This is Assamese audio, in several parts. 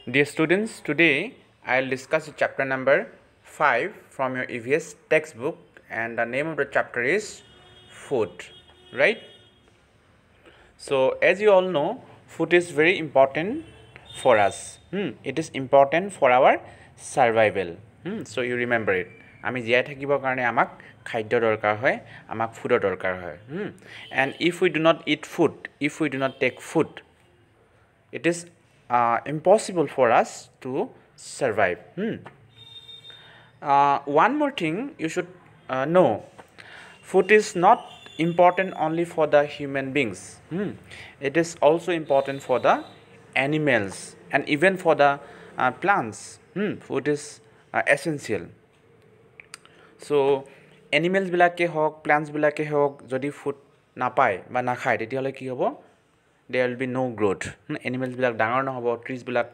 Dear students, today I'll discuss chapter number 5 from your EVS textbook, and the name of the chapter is food, right? So as you all know, food is very important for us. It is important for our survival. So you remember it. আমি জীয়াই থাকিবৰ কাৰণে আমাক খাদ্য দৰকাৰ হয়, আমাক ফুডৰ দৰকাৰ হয়. And if we do not eat food, if we do not take food, it is impossible for us to survive. One more thing you should know, food is not important only for the human beings. It is also important for the animals and even for the plants. Food is essential. So animals bilake hok, plants bilake hok, jodi food napai ba nakhai tetiale ki hobo, there will be no growth. Animals bilak dangor no hobo, trees bilak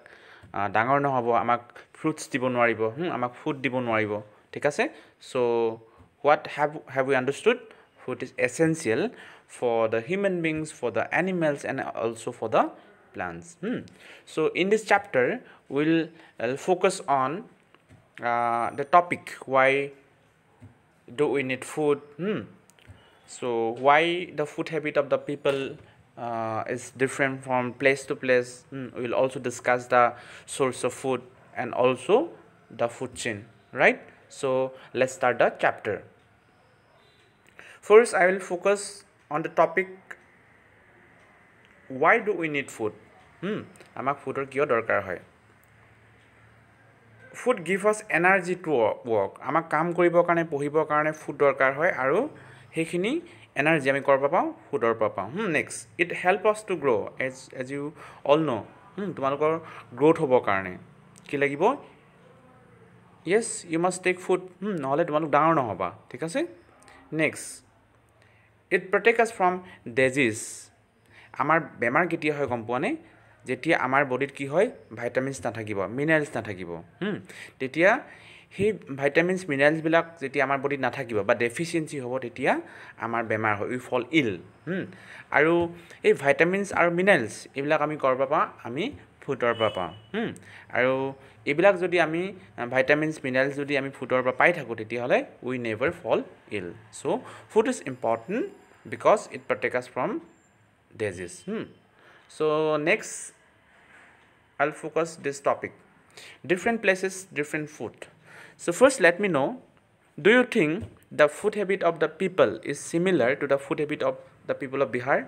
dangor no hobo, amak fruits dibo nwaribo, amak food dibo nwaribo, thik ase? So what have we understood? Food is essential for the human beings, for the animals, and also for the plants. So in this chapter we'll focus on the topic, why do we need food? So why the food habit of the people is different from place to place. We will also discuss the source of food and also the food chain, right? So let's start the chapter. First I will focus on the topic, why do we need food? Amak foodor kiyo dorkar hoy? Food give us energy to work. Amak kaam koribor karone, pohibor karone food dorkar hoy, aru hekhini energy ami korba pao foodor pa pao. Next, it help us to grow. As you all know, tumalokor growth hobo karone ki lagibo? Yes, you must take food. নহলে tumalok dangor no hoba, thik ase? Next, it protect us from disease. Amar bemar ketia hoy gom poane, jetia amar body ki hoy vitamins na thakibo, minerals na thakibo. Tetia he vitamins minerals bilak jetia amar body na thakibo ba deficiency hobo, tetia amar bemar hoy, we fall ill. Aru ei vitamins aru minerals ebilak ami korba pa ami foodor pa pa. Aru ebilak jodi ami vitamins minerals jodi ami foodor pa pai thaku, tetia hole we never fall ill. So food is important because it protect us from disease. So next I'll focus this topic, different places, different food. So first let me know, do you think the food habit of the people is similar to the food habit of the people of Bihar?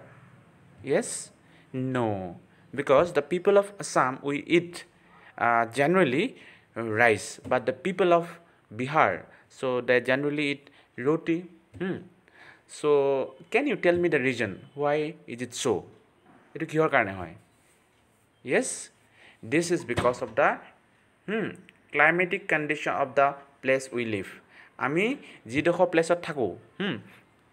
Yes? No, because the people of Assam, we eat generally rice, but the people of Bihar, so they generally eat roti. So can you tell me the reason why is it so? Etu kihor karone hoy? Yes, this is because of the climatic condition of the place we live. Ami jidokho place ot thaku,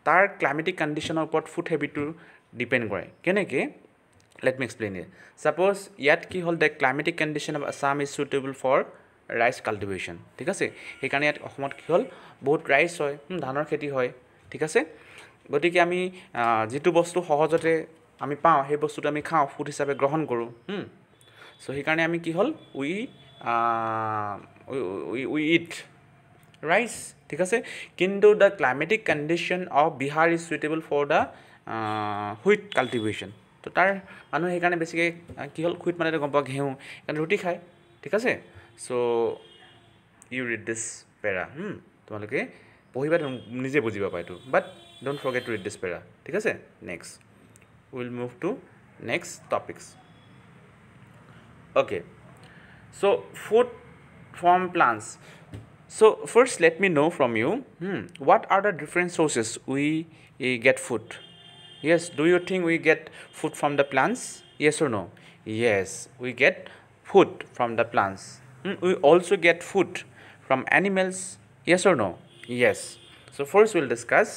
tar climatic condition upor food habit to depend kore. Keneke? Let me explain it. Suppose yat ki hol the climatic condition of Assam is suitable for rice cultivation, thik ase? Hekane yat ohomot ki hol bahut rice hoy, dhanor kheti hoy, thik ase? Gotike ami jitu bostu sohojote আমি পাও সেই বস্তুটো আমি খাও, ফুড হিচাপে গ্ৰহণ কৰো. So হেকাৰণে আমি কি হল, we eat rice, ঠিক আছে? কিন্তু the climatic condition of Bihar is suitable for the wheat cultivation. তো তাৰ মানুহ হেকাৰণে বেছিকে কি হল, wheat মানে গম পাও ঘেঁহু, কাৰণ ৰুটি খায়, ঠিক আছে? So you read this para, তোমালোকে পঢ়িবা নিজে বুজিবা পাইতো, but don't forget to read this para, ঠিক আছে? Next we'll move to next topics. Okay, so food from plants. So first let me know from you, what are the different sources we get food? Yes, do you think we get food from the plants? Yes or no? Yes, we get food from the plants. We also get food from animals. Yes or no? Yes. So first we'll discuss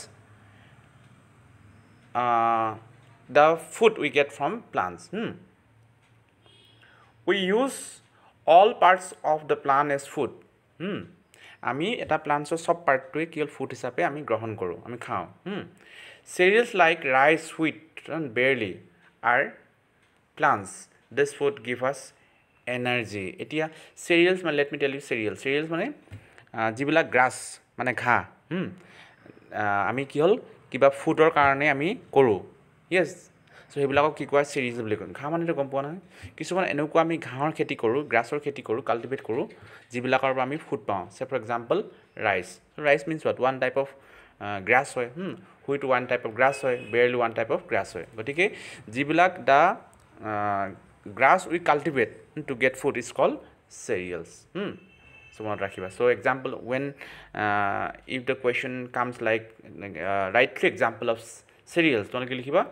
the food we get from plants. We use all parts of the plant as food. আমি এটা প্লান্টৰ সব পাৰ্টটোৱে কি হল ফুড হিচাপে আমি গ্ৰহণ কৰো, আমি খাও. Cereals like rice, wheat and barley are plants. This food give us energy এতিয়া চেৰিয়েলছ মানে লেট মি টেল ইউ চেৰিয়েলছ মানে যিবিলাক গ্ৰাছ মানে ঘাঁহ আমি কি হ'ল কিবা ফুডৰ কাৰণে আমি কৰোঁ য়েছ চ' সেইবিলাকক কি কোৱা চেৰিয়েলছ বুলি কয় ঘাঁহ মানেতো গম পোৱা নহয় কিছুমান এনেকুৱা আমি ঘাঁহৰ খেতি কৰোঁ গ্ৰাছৰ খেতি কৰোঁ কাল্টিভেট কৰোঁ যিবিলাকৰ পৰা আমি ফুড পাওঁ say for example rice means what one type of grass হয় wheat one type of grass হয় barley one type of grass হয় গতিকে যিবিলাক the grass we cultivate to get food is called cereals So মনত ৰাখিবা so example when if the question comes like write three example of cereals তোমালোকে লিখিবা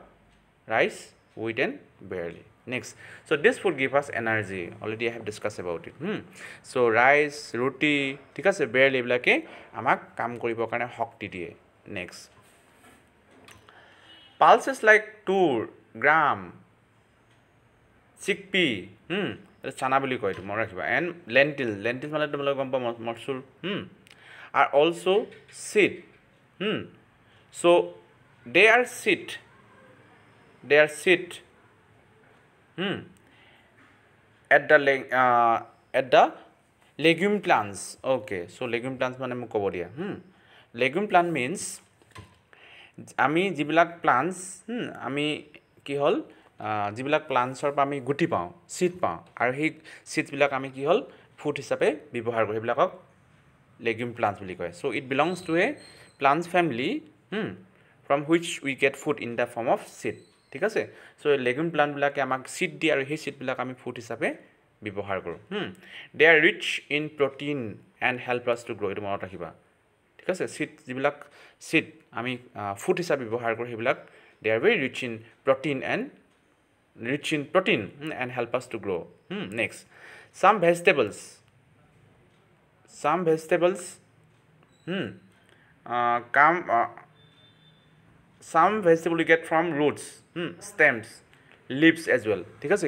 rice wheat and barley next so this food give us energy already I have discussed about it so rice roti ঠিক আছে barley বিলাকে আমাক কাম কৰিবৰ কাৰণে শক্তি দিয়ে next pulses like tur gram chickpea chana বুলি কয় তোমাৰ ৰাখিবা and lentils মানে তোমালোকে গম পা মচুৰ are also seed so they are seed at the legume plants okay so legume plants মানে মোক ক'ব দিয়া legume plant means আমি যিবিলাক plants আমি কি হ'ল যিবিলাক প্লান্টছৰ পৰা আমি গুটি পাওঁ সিড পাওঁ আৰু সেই সিডবিলাক আমি কি হ'ল ফুড হিচাপে ব্যৱহাৰ কৰোঁ সেইবিলাকক legume plants বুলি কয় so it belongs to a plants family from which we get food in the form of seed ঠিক আছে so legume plant বিলাকে আমাক seed দিয়ে আৰু সেই seedবিলাক আমি ফুড হিচাপে ব্যৱহাৰ কৰোঁ they are rich in protein and help us to grow এইটো মনত ৰাখিবা ঠিক আছে seed যিবিলাক seed আমি ফুড হিচাপে ব্যৱহাৰ কৰোঁ সেইবিলাক they are very rich in protein and help us to grow next some vegetables some vegetables we get from roots stems leaves as well ঠিক আছে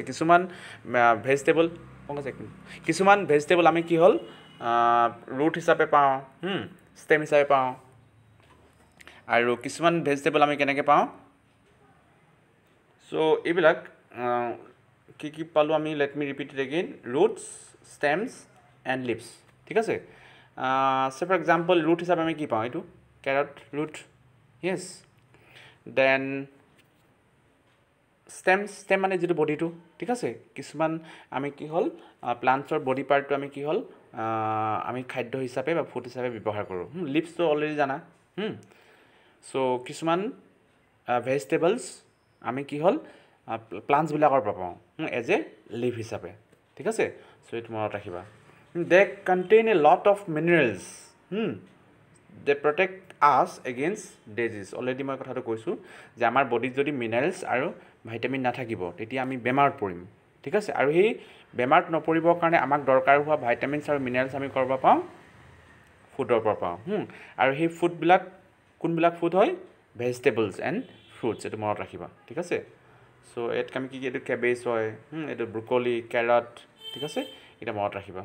কিছুমান ভেজিটেবল আমি কি হ'ল root হিচাপে পাওঁ stem হিচাপে পাওঁ আৰু কিছুমান ভেজিটেবল আমি কেনেকৈ পাওঁ so এইবিলাক কি পালোঁ আমি let me repeat it again roots stems and leaves ঠিক আছে say for example root হিচাপে আমি কি পাওঁ এইটো carrot root yes then stem মানে যেটো বডিটো ঠিক আছে কিছুমান আমি কি হ'ল প্লান্টছৰ বডি পাৰ্টটো আমি কি হ'ল আমি খাদ্য হিচাপে বা ফুড হিচাপে ব্যৱহাৰ কৰোঁ leaves তো অলৰেডি জানা so কিছুমান ভেজিটেবলছ আমি কি হ'ল প্লান্টছ বিলাকৰ পৰা পাওঁ এজ এ লিভ হিচাপে ঠিক আছে so এইটো মনত ৰাখিবা they contain a lot of minerals they protect us against disease already মই কথাটো কৈছো যে আমাৰ বডিত যদি মিনাৰেলছ আৰু ভিটামিন নাথাকিব তেতিয়া আমি বেমাৰত পৰিম ঠিক আছে আৰু সেই বেমাৰত নপৰিবৰ কাৰণে আমাক দৰকাৰ হোৱা ভিটামিনছ আৰু মিনাৰেলছ আমি কৰবা পাওঁ ফুডৰ পৰা পাওঁ আৰু সেই ফুডবিলাক কোনবিলাক ফুড হয় ভেজিটেবলছ এণ্ড ফ্ৰুটছ এইটো মনত ৰাখিবা ঠিক আছে so এট কাম কি এইটো কেবেজ হয় এইটো ব্ৰকলি কেৰট ঠিক আছে এটা মনত ৰাখিবা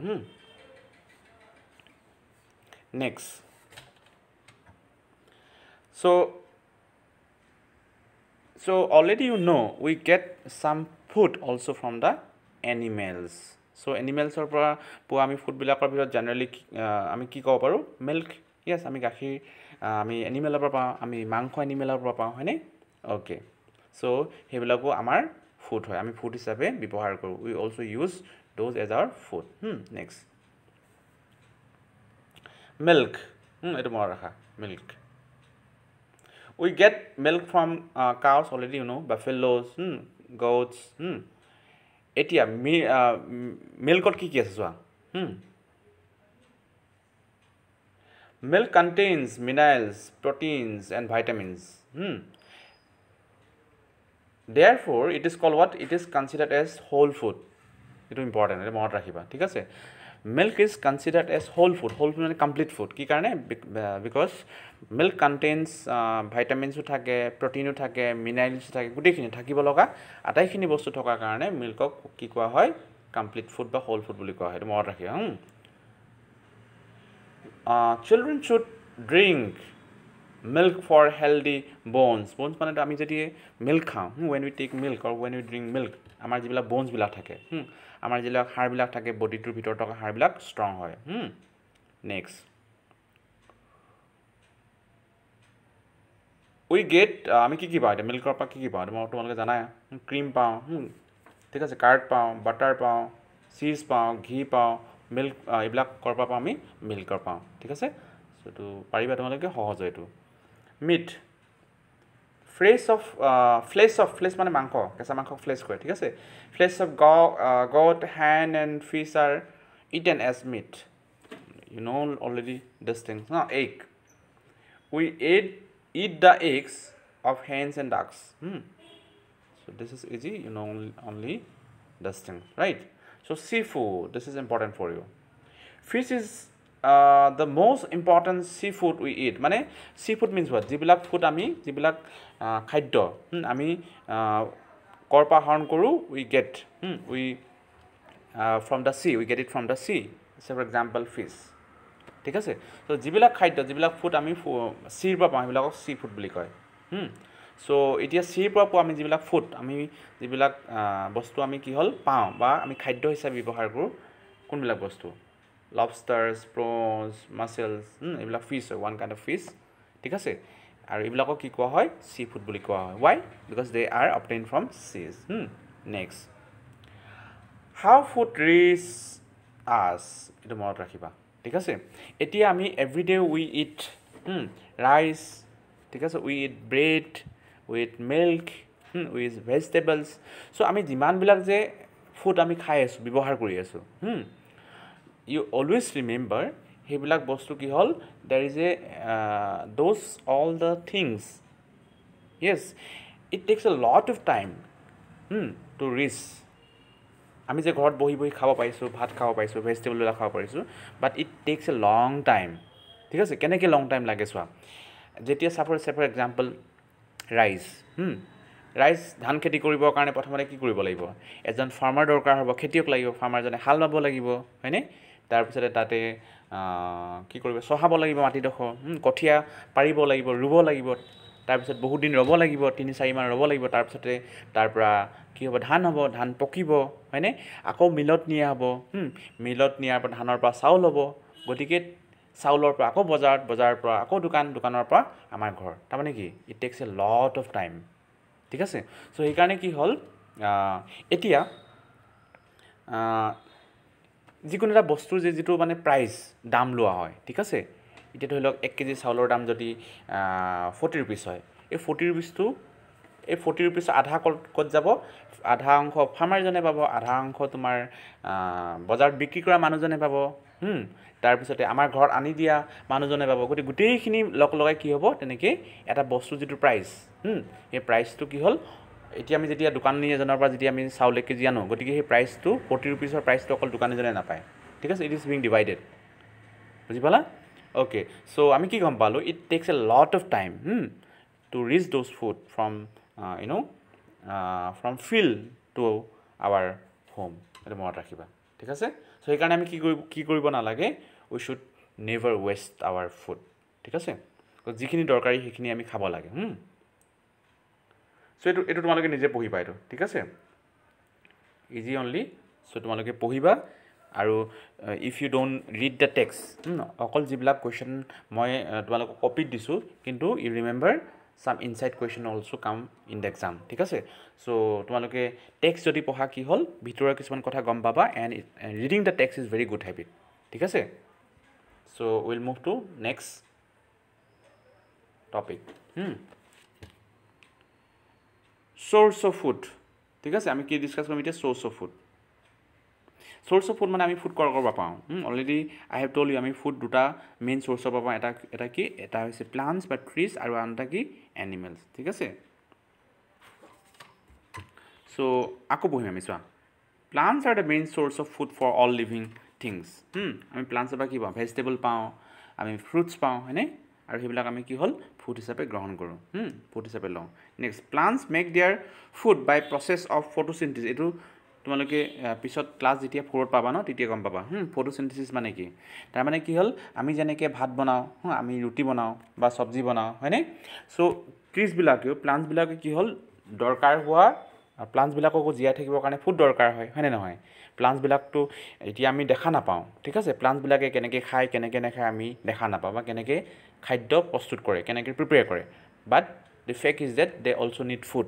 next so already you know we get some food also from the animals so animals or পৰা আমি ফুড বিলাকৰ ভিতৰত জেনাৰেলি আমি কি ক'ব পাৰো মিল্ক yes আমি গাখীৰ আমি এনিমেলৰ পৰা পাওঁ আমি মাংস এনিমেলৰ পৰা পাওঁ হয়নে okay so হেবিলাকো আমাৰ ফুড হয় আমি ফুড হিচাপে ব্যৱহাৰ কৰোঁ we also use those as our food next milk এটো মনত ৰাখা milk we get milk from cows already you know buffaloes goats etia milk কি আছে চোৱা milk contains minerals proteins and vitamins therefore it is called what it is considered as whole food it is important এটা মনত ৰাখিবা ঠিক আছে milk is considered as whole food মানে complete food কি কাৰণে because milk contains vitamins থাকে protein থাকে minerals থাকে গুটেখিনি থাকিব লগা আটাইখিনি বস্তু থকাৰ কাৰণে milkক কি কোৱা হয় complete food বা whole food বুলি কোৱা হয় এটা মনত ৰাখিবা children should drink milk for healthy bones মানে আমি যদি মিল্ক খাওঁ when we take milk or when we drink milk আমাৰ যিবিলাক বনছবিলাক থাকে আমাৰ যিবিলাক হাড়বিলাক থাকে বডিটোৰ ভিতৰত থকা হাড়বিলাক ষ্ট্ৰং হয় নেক্সট উই গেট আমি কি পাওঁ এতিয়া মিল্কৰ পৰা কি পাওঁ তোমালোকে জানাই ক্ৰীম পাওঁ ঠিক আছে কাৰ্ড পাওঁ বাটাৰ পাওঁ চীজ পাওঁ ঘি পাওঁ মিল্ক এইবিলাক ক'ৰ পৰা পাওঁ আমি মিল্কৰ পাওঁ ঠিক আছে চ' এইটো পাৰিবা তোমালোকে সহজ হয় এইটো মিট ফ্লেছ মানে মাংস কেঁচা মাংস ফ্লেছ কৰে ঠিক আছে flesh of goat hen and fish are eaten as meat you know already this thing egg we eat the eggs of hens and ducks so this is easy you know only this thing right so seafood this is important for you fish is the most important seafood we eat মানে seafood means what যিবিলাক ফুড আমি যিবিলাক খাদ্য আমি কৰ পৰা আহৰণ কৰোঁ we get from the sea we get it from the sea say for example fish ঠিক আছে তো যিবিলাক খাদ্য যিবিলাক ফুড আমি চিৰ পৰা পাওঁ সেইবিলাকক চি ফুড বুলি কয় চ' এতিয়া চিৰ পৰা পোৱা আমি যিবিলাক ফুড আমি যিবিলাক বস্তু আমি কি হ'ল পাওঁ বা আমি খাদ্য হিচাপে ব্যৱহাৰ কৰোঁ কোনবিলাক বস্তু লবষ্টাৰ্ছ প্ৰনছ মাছেলছ এইবিলাক ফিছ হয় ওৱান কাইণ্ড অফ ফিছ ঠিক আছে আৰু এইবিলাকক কি কোৱা হয় চি ফুড বুলি কোৱা হয় why because they are obtain from cheese next how food reach us এইটো মনত ৰাখিবা ঠিক আছে এতিয়া আমি এভৰিডে উই ইট ৰাইচ ঠিক আছে we eat bread with milk with vegetables so' আমি যিমানবিলাক যে ফুড আমি খাই আছোঁ ব্যৱহাৰ কৰি আছোঁ ইউ অলৱেজ ৰিমেম্বাৰ সেইবিলাক বস্তু কি হ'ল there is those all the things yes it takes a lot of time to reach আমি যে ঘৰত বহি বহি খাব পাৰিছোঁ ভাত খাব পাৰিছোঁ ভেজিটেবলবিলাক খাব পাৰিছোঁ but it takes a long time ঠিক আছে কেনেকৈ লং টাইম লাগে চোৱা যেতিয়া ফৰ এক্সাম্পল ৰাইচ ধান খেতি কৰিবৰ কাৰণে প্ৰথমতে কি কৰিব লাগিব এজন ফাৰ্মাৰ দৰকাৰ হ'ব খেতিয়ক লাগিব ফাৰ্মাৰজনে হাল বাব লাগিব হয়নে তাৰপিছতে তাতে কি কৰিব চহাব লাগিব মাটিডোখৰ কঠীয়া পাৰিব লাগিব ৰুব লাগিব তাৰপিছত বহুত দিন ৰ'ব লাগিব 3-4 মাহ ৰ'ব লাগিব তাৰপিছতে তাৰ পৰা কি হ'ব ধান পকিব হয়নে আকৌ মিলত নিয়া হ'ব মিলত নিয়াৰ পৰা ধানৰ পৰা চাউল হ'ব গতিকে চাউলৰ পৰা আকৌ বজাৰৰ পৰা আকৌ দোকানৰ পৰা আমাৰ ঘৰ তাৰমানে কি it takes a lot of time ঠিক আছে চ' সেইকাৰণে কি হ'ল এতিয়া যিকোনো এটা বস্তুৰ যিটো মানে প্ৰাইচ দাম লোৱা হয় ঠিক আছে এতিয়া ধৰি লওক 1 কেজি চাউলৰ দাম যদি 40 rupees হয় এই 40 rupeesটো এই 40 rupees আধা ক'ত যাব আধা অংশ ফাৰ্মাৰজনে পাব আধা অংশ তোমাৰ বজাৰত বিক্ৰী কৰা মানুহজনে পাব তাৰপিছতে আমাৰ ঘৰত আনি দিয়া মানুহজনে পাব গতিকে গোটেইখিনি লগাই কি হ'ব তেনেকৈ এটা বস্তু যিটো প্ৰাইচ সেই প্ৰাইচটো কি হ'ল এতিয়া আমি যেতিয়া দোকানী এজনৰ পৰা যেতিয়া আমি চাউল 1 কেজি আনো গতিকে সেই প্ৰাইচটো 40 rupeesৰ প্ৰাইচটো অকল দোকানীজনে নাপায় ঠিক আছে ইট ইজ বিং ডিভাইডেড বুজি পালা অ'কে চ' আমি কি গম পালোঁ it takes a lot of time to reach those food from from field to our home এইটো মনত ৰাখিবা ঠিক আছে চ' সেইকাৰণে আমি কি কৰিব নালাগে we should never waste our food ঠিক আছে যিখিনি দৰকাৰী সেইখিনি আমি খাব লাগে চ' এইটো তোমালোকে নিজে পঢ়িবা এইটো ঠিক আছে ইজি অনলি চ' তোমালোকে পঢ়িবা আৰু if you don't read the text অকল যিবিলাক কুৱেশ্যন মই তোমালোকক কপিত দিছোঁ কিন্তু you remember some inside question also come in the exam ঠিক আছে চ' তোমালোকে টেক্সট যদি পঢ়া কি হ'ল ভিতৰৰ কিছুমান কথা গম পাবা and reading the text is very good habit ঠিক আছে চ' we'll move to next topic source of food ঠিক আছে আমি কি ডিছকাছ কৰিম এতিয়া source of food মানে আমি ফুড কৰ পৰা পাওঁ already I have told you আমি ফুড দুটা মেইন চ'ৰ্চৰ পৰা পাওঁ এটা হৈছে প্লাণ্টছ বা ট্ৰিজ আৰু আন এটা কি এনিমেলছ ঠিক আছে চ' আকৌ বহিম আমি চোৱা plants are the main source of food for all living things আমি প্লাণ্টছৰ পৰা কি পাওঁ ভেজিটেবল পাওঁ আমি ফ্ৰুটছ পাওঁ হয়নে আৰু সেইবিলাক আমি কি হ'ল ফুড হিচাপে গ্ৰহণ কৰোঁ ফুড হিচাপে লওঁ next plants make their food by process of photosynthesis এইটো তোমালোকে পিছত ক্লাছ যেতিয়া 4ত পাবা ন তেতিয়া গম পাবা ফটোচিনথেসিস মানে কি তাৰ মানে কি হল আমি যেনেকৈ ভাত বনাও আমি ৰুটি বনাও বা সবজি বনাও হয়নে সো ট্ৰিজ বিলাকেও প্লান্টস বিলাকে কি হল দৰকাৰ হোৱা প্লান্টস বিলাককো জীয়াই থাকিবৰ কাৰণে ফুড দৰকাৰ হয়নে নহয় প্লান্টস বিলাকটো এতিয়া আমি দেখা নাপাওঁ ঠিক আছে প্লান্টস বিলাকে কেনেকৈ খায় কেনেকৈ নাখায় আমি দেখা নাপাওঁ বা কেনেকৈ খাদ্য প্ৰস্তুত কৰে কেনেকৈ প্ৰিপেয়াৰ কৰে বাট the fact is that they also need food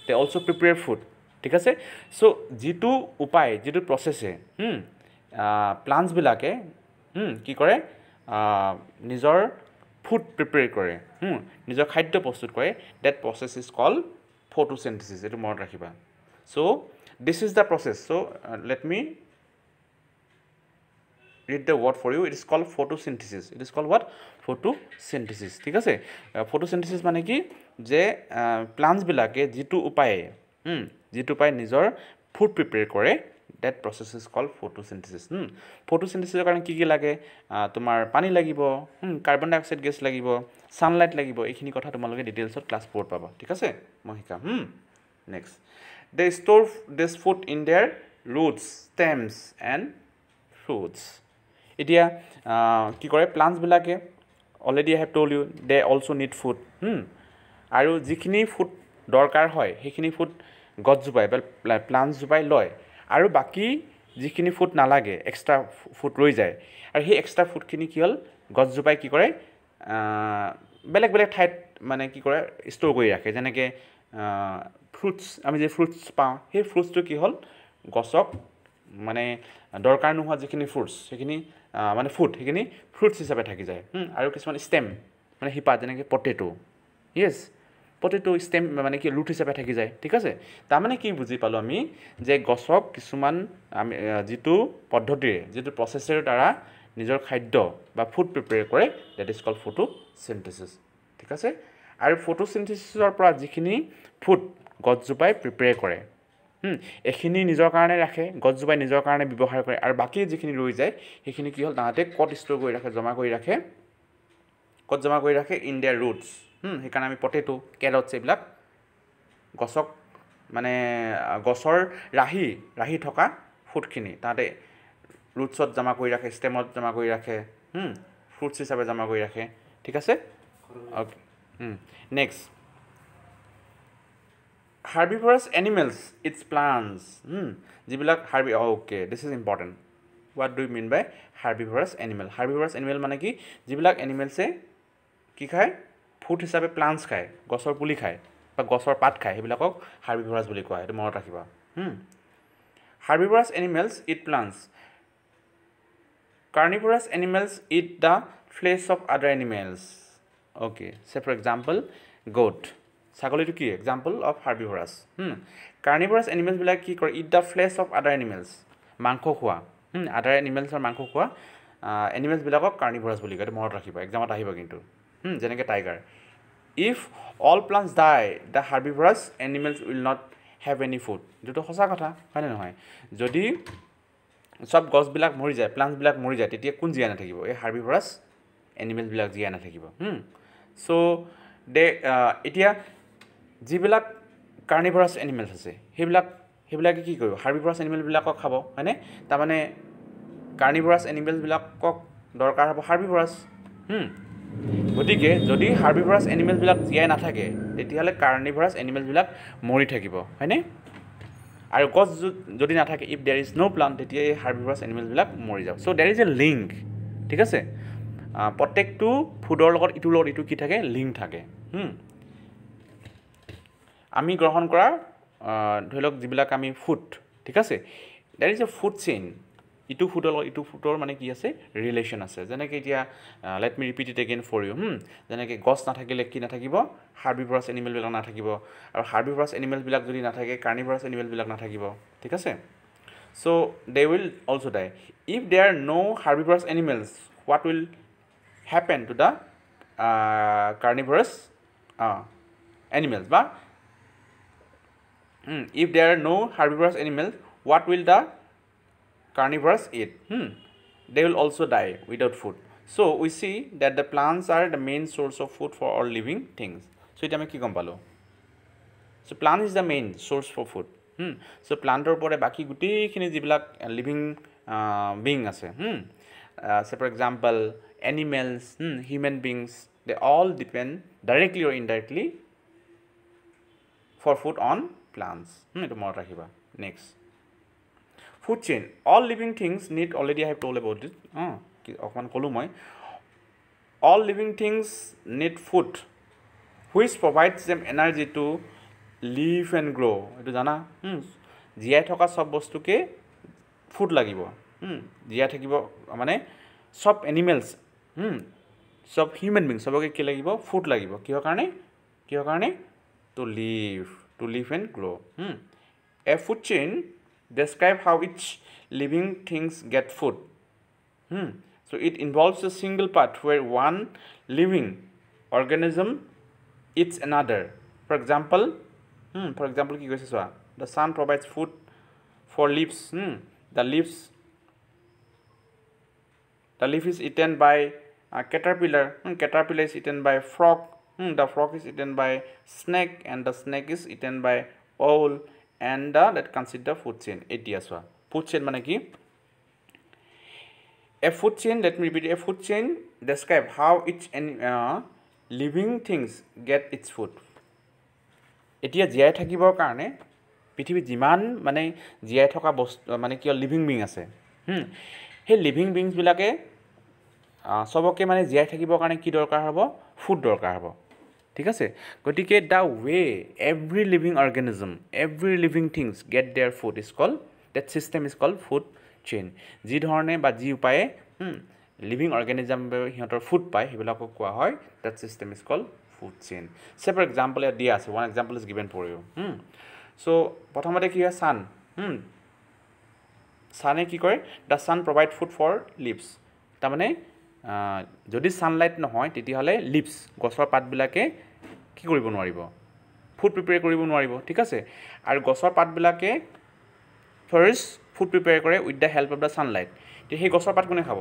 they also prepare food ঠিক আছে সো যেটো উপায় যেটো প্ৰসেসে প্লান্টস বিলাকে কি কৰে নিজৰ ফুড প্ৰিপেয়াৰ কৰে নিজৰ খাদ্য প্ৰস্তুত কৰে that process is called photosynthesis এটো মনত ৰাখিবা so this is the process so let me read the word for you it is called photosynthesis it is called what photosynthesis ঠিক আছে photosynthesis মানে কি যে প্লান্টস বিলাকে যেটো উপায় নিজৰ ফুড প্ৰিপেয়াৰ কৰে that process is called photosynthesis photosynthesis কাৰণে কি লাগে তোমাৰ পানী লাগিব কাৰ্বন ডাই অক্সাইড গেছ লাগিব সানলাইট লাগিব এইখিনি কথা তোমালোকে ডিটেইলছত ক্লাছ 4 পাবা ঠিক আছে মই শিকাম next they store this food in their roots stems and fruits এতিয়া কি কৰে প্লান্টস বিলাকে already I have told you they also need food আৰু যিখিনি ফুড দৰকাৰ হয় সেইখিনি ফুড গছজোপাই বা প্লান্টস জোপাই লয় আৰু বাকি যিখিনি ফুড নালাগে এক্সট্ৰা ফুড ৰৈ যায় আৰু সেই এক্সট্ৰা ফুডখিনি কি হল গছজোপাই কি কৰে বেলেগ বেলেগ ঠাইত মানে কি কৰে ষ্ট'ৰ কৰি ৰাখে যেনেকৈ ফ্ৰুটস আমি যে ফ্ৰুটস পাওঁ সেই ফ্ৰুটসটো কি হল গছক মানে দৰকাৰ নোহোৱা যিখিনি ফ্ৰুটস সেইখিনি মানে ফুড সেইখিনি ফ্ৰুটস হিচাপে থাকি যায় আৰু কিছুমান ষ্টেম মানে হিপা যেনেকৈ পটেটো ইয়েছ পটেটো ষ্টেম মানে কি ৰুট হিচাপে থাকি যায় ঠিক আছে তাৰ মানে কি বুজি পালো আমি যে গছক কিছুমান আমি যেটো পদ্ধতিৰে যেটো প্ৰসেসৰ দ্বাৰা নিজৰ খাদ্য বা ফুড প্ৰিপেয়াৰ কৰে দ্যাট ইজ কল্ড ফটোচিনথেসিস ঠিক আছে আৰু ফটোচিনথেসিসৰ পৰা যিখিনি ফুড গছজোপাই প্ৰিপেয়াৰ কৰে এখিনি নিজৰ কাৰণে ৰাখে গছজোপাই নিজৰ কাৰণে ব্যৱহাৰ কৰে আৰু বাকি যিখিনি ৰৈ যায় সেইখিনি কি হল তাহাতে কত ষ্ট'ৰ কৰি ৰাখে জমা কৰি ৰাখে ইন देयर ৰুটস সেইকাৰণে আমি পটেটো কেৰটছ এইবিলাক গছক মানে গছৰ ৰাহি থকা ফুডখিনি তাতে ৰুটছত জমা কৰি ৰাখে ষ্টেমত জমা কৰি ৰাখে ফ্ৰুটছ হিচাপে জমা কৰি ৰাখে ঠিক আছে okay next herbivorous animals its plants যিবিলাক okay this is important what do you mean by herbivorous animal মানে কি যিবিলাক এনিমেলসে কি খায় ফুড হিচাপে প্লান্টস খায় গছৰ পুলি খায় বা গছৰ পাত খায় সেইবিলাকক herbivorous বুলি কোৱা এটো মনত ৰাখিবা herbivorous animals eat plants carnivorous animals eat the flesh of other animals okay say for example goat ছাগলীটো কি এক্সাম্পল অফ হাৰ্বিভৰাছ কাৰ্নিভৰাছ এনিমেলছ বিলাক কি কৰে ইট দা ফ্লেশ অফ আদাৰ এনিমেলছ মাংস খোৱা আদাৰ এনিমেলছৰ মাংস খোৱা এনিমেলছ বিলাকক কাৰ্নিভৰাছ বুলি কয় মনত ৰাখিবা এক্সামত আহিব কিন্তু যেনেকৈ tiger if all plants die the herbivorous animals will not have any food যেটো সঁচা কথা হয়নে নহয় যদি সব গছবিলাক মৰি যায় প্লান্টছবিলাক মৰি যায় তেতিয়া কোন জীয়াই নাথাকিব এই হাৰ্বিভৰাছ এনিমেলছবিলাক জীয়াই নাথাকিব সো দে এতিয়া যিবিলাক কাৰ্নিভৰাছ এনিমেলছ আছে সেইবিলাকে কি কৰিব হাৰ্বিভৰাছ এনিমেলবিলাকক খাব হয়নে তাৰ মানে কাৰ্নিভৰাছ এনিমেলবিলাকক দৰকাৰ হ'ব হাৰ্বিভৰাছ গতিকে যদি হাৰ্বিভৰাছ এনিমেলবিলাক জীয়াই নাথাকে তেতিয়াহ'লে কাৰ্নিভৰাছ এনিমেলবিলাক মৰি থাকিব হয়নে আৰু গছ যদি নাথাকে if there is no plant তেতিয়া এই হাৰ্বিভৰাছ এনিমেলবিলাক মৰি যাব so there is a link ঠিক আছে প্ৰত্যেকটো ফুডৰ লগত ইটো কি থাকে লিংক থাকে আমি গ্ৰহণ কৰা ধৰি লওক যিবিলাক আমি ফুড ঠিক আছে there is a food chain ইটো ফুডৰ মানে কি আছে ৰিলেশ্যন আছে যেনেকৈ এতিয়া let me repeat it again for you যেনেকৈ গছ নাথাকিলে কি নাথাকিব হাৰ্বিভৰাছ এনিমেলবিলাক নাথাকিব আৰু হাৰ্বিভৰাছ এনিমেলবিলাক যদি নাথাকে কাৰ্নিভৰাছ এনিমেলবিলাক নাথাকিব ঠিক আছে so' they will also' die if they are no' herbivorous animals what will happen to the carnivorous animals but if there are no herbivorous animals what will the carnivores eat they will also die without food so we see that the plants are the main source of food for all living things so এটা আমি কি গম পালো so plant is the main source for food so প্লান্টৰ ওপৰতে বাকি গোটেইখিনি যিবিলাক লিভিং বিং আছে say for example animals human beings they all depend directly or indirectly for food on plants এইটো মনত ৰাখিবা next food chain all living things need already I have told about it অকণমান ক'লোঁ মই all living things need food which provides them energy to live and grow এটো জানা জীয়াই থকা সব বস্তুকে ফুড লাগিব জীয়াই থাকিব মানে সব এনিমেলছ সব হিউম্যান বিং সবকে কি লাগিব ফুড লাগিব কিহৰ কাৰণে to live and grow a food chain describe how each living things get food So it involves a single part where one living organism eats another. For example, কি কৈছে চোৱা the sun provides food for leaves. The leaf is eaten by a caterpillar. Caterpillar is eaten by frog. The frog is eaten by snake, and the snake is eaten by owl. And that consider food chain. এতিয়া চোৱা food chain মানে কি? A food chain, let me repeat, a food chain describe how each living things get its food. এতিয়া জীয়াই থাকিবৰ কাৰণে পৃথিৱীত যিমান মানে জীয়াই থকা বস্তু মানে কি লিভিং বিং আছে সেই লিভিং বিংছবিলাকে সবকে মানে জীয়াই থাকিবৰ কাৰণে কি দৰকাৰ হ'ব ফুড দৰকাৰ হ'ব ঠিক আছে গতিকে the way every living organism every living things get their food is called that system is called food chain যি ধৰণে বা যি উপায়ে লিভিং অৰ্গেনিজম সিহঁতৰ ফুড পায় সেইবিলাকক কোৱা হয় that system is called food chain say for example ইয়াত দিয়া আছে one example is given for you so' প্ৰথমতে কি হয় ছান ছানে কি কৰে the sun provide food for leaves তাৰমানে যদি ছানলাইট নহয় তেতিয়াহ'লে লিভছ গছৰ পাতবিলাকে কি কৰিব নোৱাৰিব ফুড প্ৰিপেয়াৰ কৰিব নোৱাৰিব ঠিক আছে আৰু গছৰ পাতবিলাকে ফাৰ্ষ্ট ফুড প্ৰিপেয়াৰ কৰে with the help of the sunlight তে সেই গছৰ পাত কোনে খাব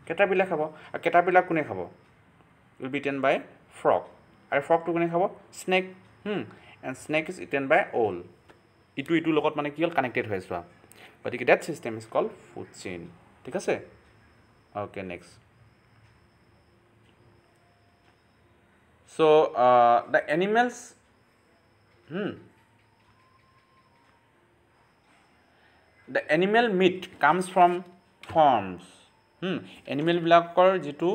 কেটাৰপিলাৰ খাব আৰু কেটাৰপিলাৰ কোনে খাব will be eaten by frog আৰু ফ্ৰগটো কোনে খাব snake and snake is eaten by owl ইটোৰ লগত মানে কি হ'ল কানেক্টেড হৈ যোৱা গতিকে that system is called food chain ঠিক আছে okay next so' the animals The animal meat comes from farms. Animal বিলাকৰ যেটো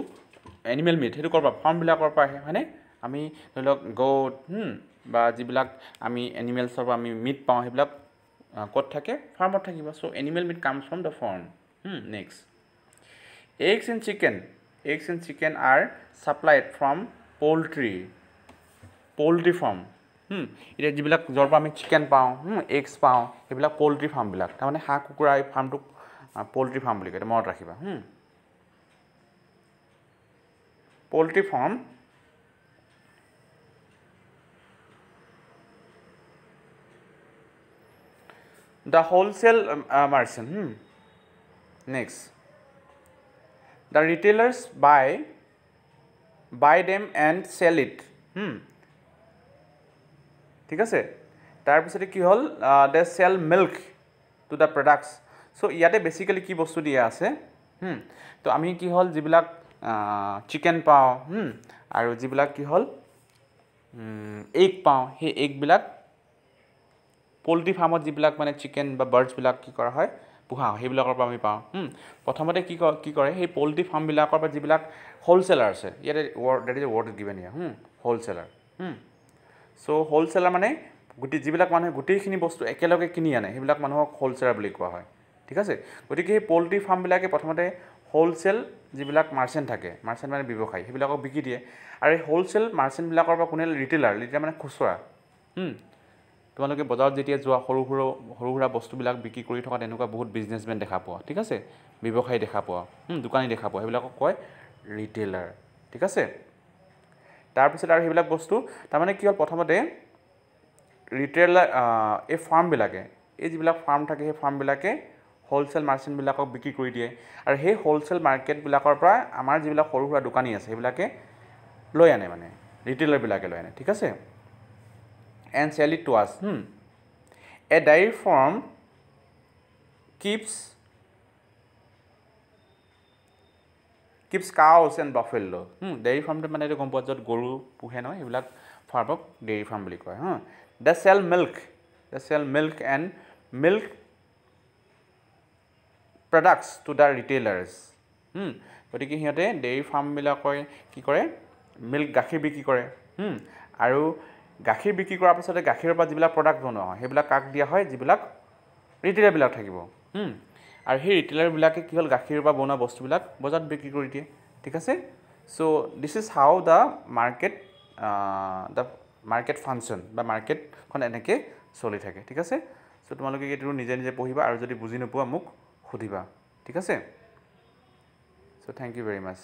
animal meat হেতু কৰবা ফাৰ্ম বিলাকৰ পৰা আহে হয়নে আমি ধৰক গোট বা যিবিলাক আমি এনিমেলছৰ পৰা আমি মিট পাওঁ সেইবিলাক ক'ত থাকে ফাৰ্মত থাকিব so animal meat comes from the farm next eggs and chicken are supplied from poultry farm এতিয়া যিবিলাক যৰ পৰা আমি চিকেন পাওঁ এগছ পাওঁ সেইবিলাক পোল্ট্ৰি ফাৰ্মবিলাক তাৰমানে হাঁহ কুকুৰা এই ফাৰ্মটোক পোল্ট্ৰি ফাৰ্ম বুলি কয় মনত ৰাখিবা পোল্ট্ৰি farm the wholesale merchant next the retailers buy them and sell it ঠিক আছে তাৰপিছতে কি হ'ল দে cell milk to the products so ইয়াতে বেসিক্যালি কি বস্তু দিয়া আছে তো আমি কি হ'ল যিবিলাক চিকেন পাওঁ আৰু যিবিলাক কি হ'ল এগ পাওঁ সেই এগবিলাক পোল্ট্ৰি ফাৰ্মত যিবিলাক মানে চিকেন বা বাৰ্ডছবিলাক কি কৰা হয় পোহা হয় সেইবিলাকৰ পৰা আমি পাওঁ প্ৰথমতে কি কৰে সেই পোল্ট্ৰি ফাৰ্মবিলাকৰ পৰা যিবিলাক হোলচেলাৰ আছে ইয়াতে that is word given here wholesaler so wholesaler মানে যিবিলাক মানুহে গোটেইখিনি বস্তু একেলগে কিনি আনে সেইবিলাক মানুহক হোলচেলাৰ বুলি কোৱা হয় ঠিক আছে গতিকে সেই পোল্ট্ৰি ফাৰ্মবিলাকে প্ৰথমতে হোলচেল যিবিলাক মাৰ্চেণ্ট থাকে মাৰ্চেণ্ট মানে ব্যৱসায়ী সেইবিলাকক বিকি দিয়ে আৰু এই হোলচেল মাৰ্চেণ্টবিলাকৰ পৰা কোনে ৰিটেইলাৰ মানে খুচুৰা তোমালোকে বজাৰত যেতিয়া যোৱা সৰু সুৰা বস্তুবিলাক বিক্ৰী কৰি থকা তেনেকুৱা বহুত বিজনেছমেন দেখা পোৱা ঠিক আছে ব্যৱসায়ী দেখা পোৱা দোকানী দেখা পোৱা সেইবিলাকক কয় ৰিটেইলাৰ ঠিক আছে তাৰপিছত আৰু সেইবিলাক বস্তু তাৰমানে কি হ'ল প্ৰথমতে ৰিটেইলাৰ এই ফাৰ্মবিলাকে এই যিবিলাক ফাৰ্ম থাকে সেই ফাৰ্মবিলাকে হোলচেল মাৰ্চেণ্টবিলাকক বিক্ৰী কৰি দিয়ে আৰু সেই হোলচেল মাৰ্কেটবিলাকৰ পৰা আমাৰ যিবিলাক সৰু সুৰা দোকানী আছে সেইবিলাকে লৈ আনে মানে ৰিটেইলাৰবিলাকে লৈ আনে ঠিক আছে and sell it to us A dairy farm keeps cows and buffalo. Dairy farm মানে এইটো গম পোৱা য'ত গৰু পোহে নহয় এইবিলাক ফাৰ্মক dairy farm বুলি কয় They sell milk and milk products to the retailers. গতিকে সিহঁতে dairy farm বিলাকৰ কি কৰে মিল্ক গাখীৰ বিক্ৰী কৰে আৰু গাখীৰ বিক্ৰী কৰাৰ পাছতে গাখীৰৰ পৰা যিবিলাক প্ৰডাক্ট বনোৱা হয় সেইবিলাক কাক দিয়া হয় যিবিলাক ৰিটেইলাৰ বিলাক থাকিব আৰু সেই ৰিটেইলাৰ বিলাকে কি হ'ল গাখীৰৰ পৰা বনোৱা বস্তুবিলাক বজাৰত বিক্ৰী কৰি দিয়ে ঠিক আছে so this is how the market function বা মাৰ্কেটখন এনেকৈ চলি থাকে ঠিক আছে সো তোমালোকে এইটো নিজে নিজে পঢ়িবা আৰু যদি বুজি নোপোৱা মোক সুধিবা ঠিক আছে so thank you very mass